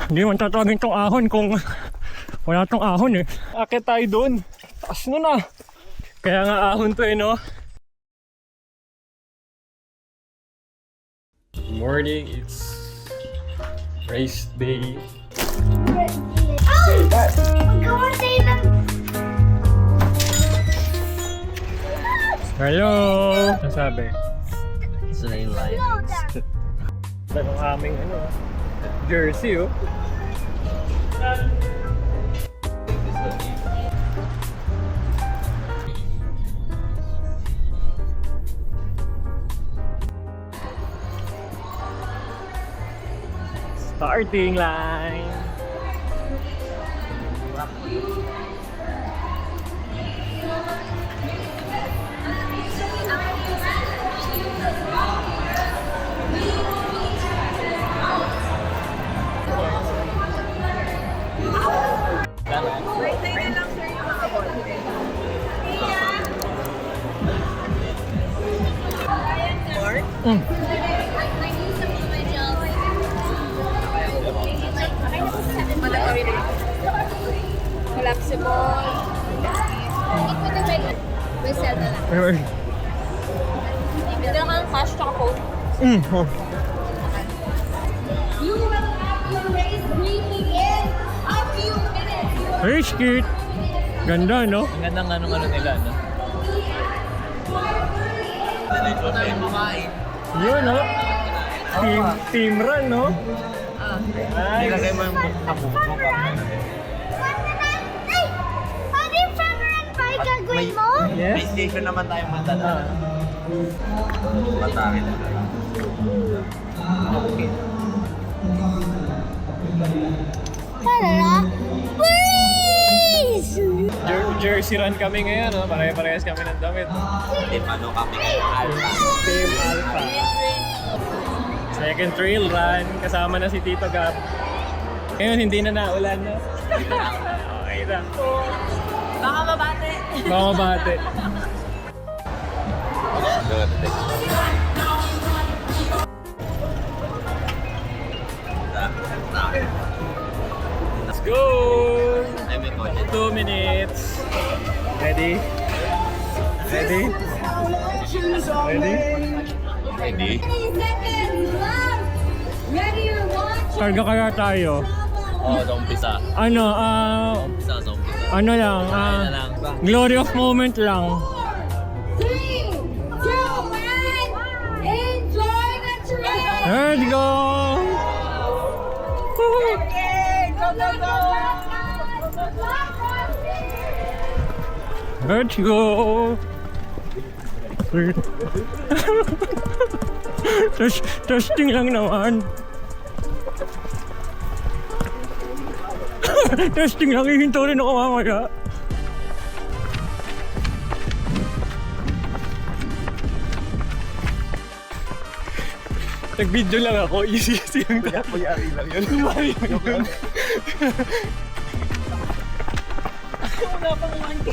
Hindi man tatawagin tong ahon kung wala tong ahon eh. Akit tayo doon. Taas na na. Kaya nga ahon to eh, no? Good morning, it's race day. Hello! Ano sabi? Ito na yung lions. Ito ang aming jersey oh. Starting line. Collapsible. Whistle na lang. Ito lang ang cash tsaka phone. You will have your race briefing in a few minutes. Hey, Skit! Ganda, no? Ang ganda ng ano nila, no? Yun, no? Team run, no? Hindi na kayo mag-abog mo pa. Pwede yung front run pa gagawin mo? Yes? May station naman tayong matadaan. Matakin na lang. Okay. Tara! Please! Jersey run kami ngayon, no? Pare-parehas kami ng damit. Team ano kami ngayon? Alpha. Team Alpha. Second trail run, kasama na si Tito Gab. Ngayon hindi na naulan, no? Okay na. Baka mabate. Baka mabate. Let's go! 2 minutes. Ready? Ready? Ready? Ready? Karga kaya tayo. Oo, sa umpisa. Ano, Umpisa, sa umpisa. ano lang, Kaya na lang. glory of moment lang. 3, 2, 1. Enjoy the trail! Let's go! Woo! Go, go, go! Let's go! Testing lang naman. Testing lang, hihinto rin ako mamaya. Nag-video lang ako, easy yung Puyari lang yun. Wala pang 1K.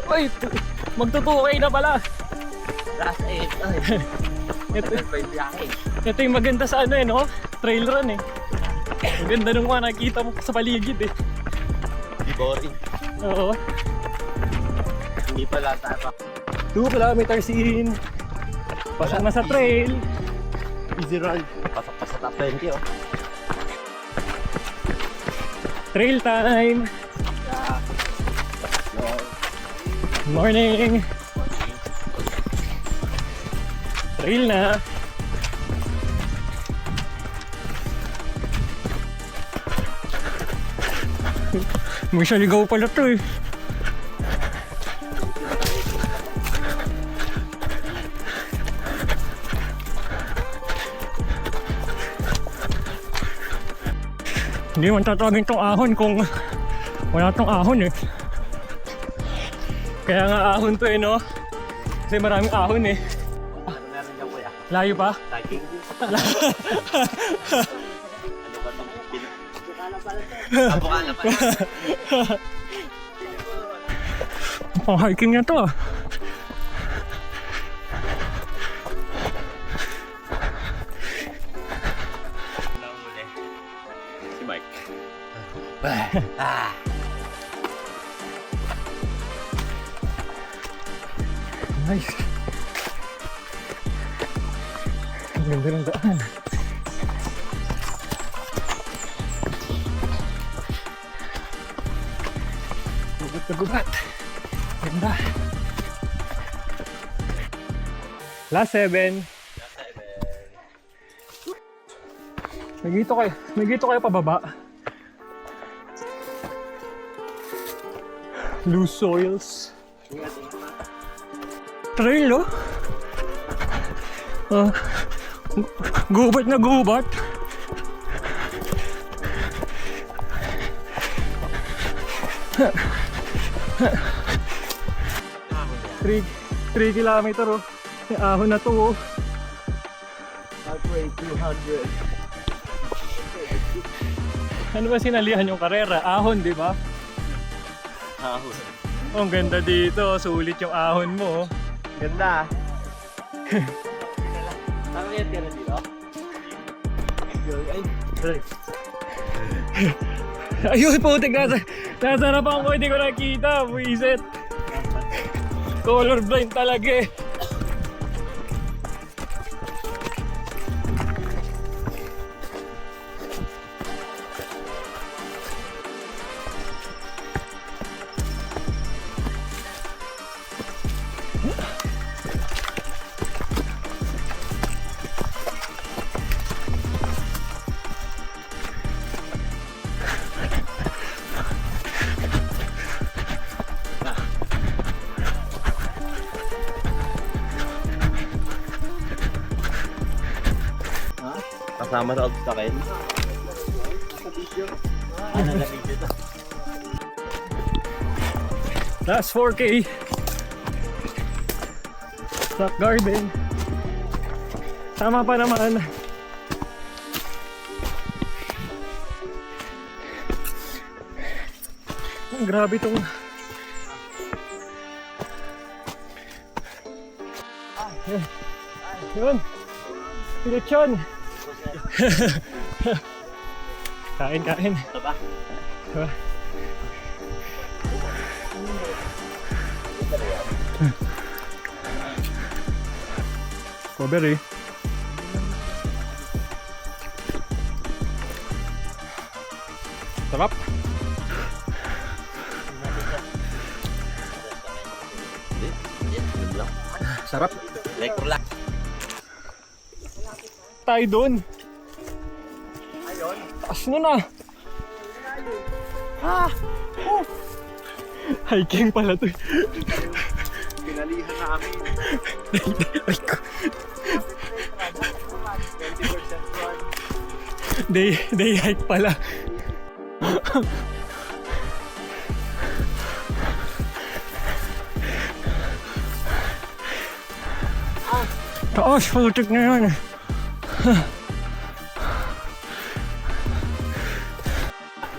Uy, magtutukay na pala. Last 8. Ito yung maganda sa ano eh, no? Trail run eh. Ang ganda nung mga nakikita mo sa paligid eh. Di boring. Oo. Hindi pala tayo. 2 kilometers in. Pasok na sa trail. Easy run. Pasok pa sa top 20 oh. Trail time. Morning. Trail na. May saligaw pala to eh. Hindi man tatawagin tong ahon kung wala tong ahon eh. Kaya nga ahon to eh, no? Kasi maraming ahon eh. Ano meron dyan kuya? Layo pa? Tagging. Ano ba itong Bukala pala. Pang hiking na to ah. Nice. Ang ganda ng daan. Gubat na gubat. Ganda. Last 7. May gito kayo pababa. Loose soils. Trail, oh. Gubat na gubat. Three kilometer, oh. May ahon na to, oh. Halfway 200. Ano ba sinalihan yung karera? Ahon, di ba? Ahon. Oh, ang ganda dito. Sulit yung ahon mo, oh. Ganda. Nakakayat ka na dito? Ayun, putik, nasa harapan ko, hindi ko nakita. Buisit. Colorblind talaga, eh. Kasama sa obstacle. Naka-video to. Last 4K. Rock Garden. Tama pa naman. Grabe itong yun. Pilitsyon. Kain. Aba. Cover, eh. Sarap. Sarap. Like relax. Tayo doon. Taas mo na. Hiking pala to. Pinalihan namin. Ay ko. 20% run. Day hike pala. Taas, putik na yan.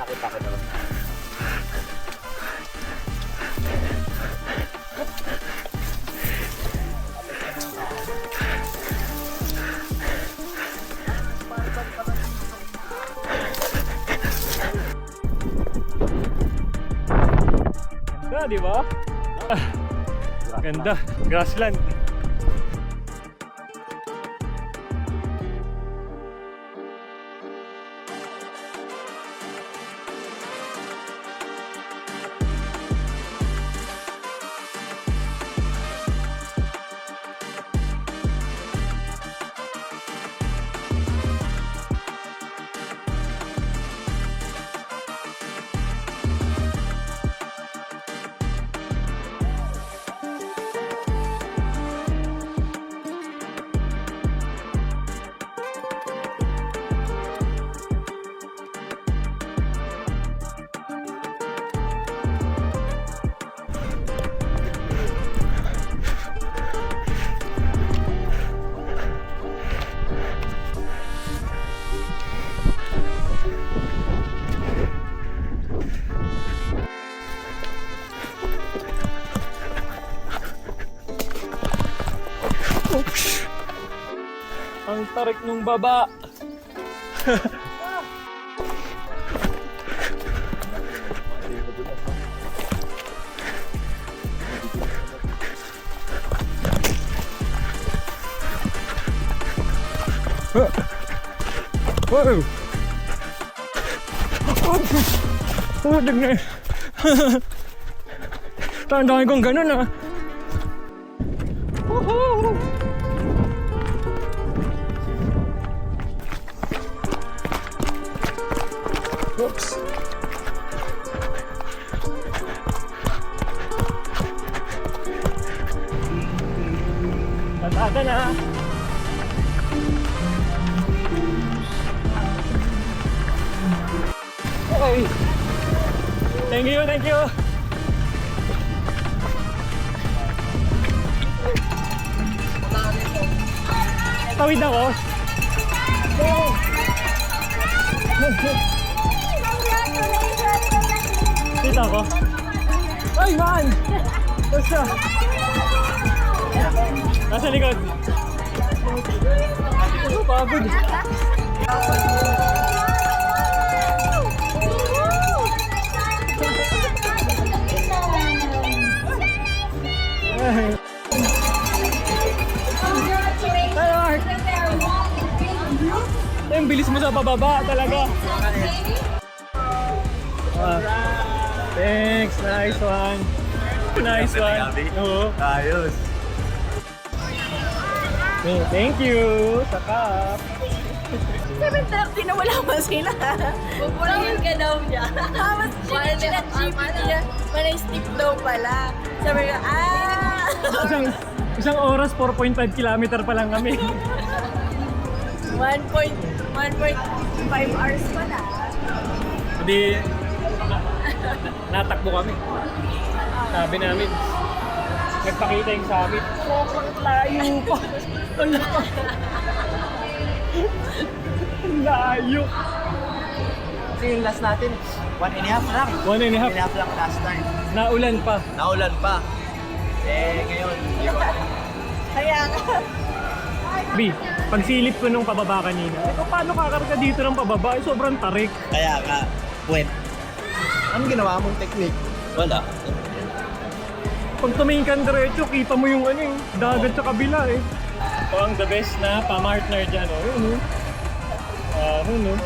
Nakita ko naman. Ganda, di ba? Ganda, grassland. Oops. Ang tarik nung baba. Wow! Oh, dagna. Tandaan kong ganun ah. Woohoo! Oops. Patada na. Okay. Thank you, thank you. Tawid ako. Dito ako. Ay, man! Basta. Nasa likod. Ano, pagod. Ay. Ay, ang bilis mo sa pababa talaga. Thanks, nice one. Nice one. Oo. Ayos. Thank you. Sa cup. 7:30 na wala pa sila. Pupulangin ka daw niya. Tapos chinat-chip niya. Manay steep daw pala. Sabi ko, Isang oras, 4.5 kilometer pa lang kami. 1.5 hours pala. Hindi, natakbo kami. Sabi namin, nagpakita yung summit. Sobrang layo pa. Ang layo. Kasi yung last natin, 1.5 lang. 1.5. 1.5 lang last time. Naulan pa. Naulan pa. Eh, ngayon, Kaya nga. B, pagsilip ko nung pababa kanina, paano kakarga dito ng pababa? Sobrang tarik. kaya ka, puwet. Anong ginawa mong technique? Wala. Pag tumingin ka diretso, kita mo yung dagat sa kabila eh. Ito ang the best na pa-partner dyan. Oh, yun oh.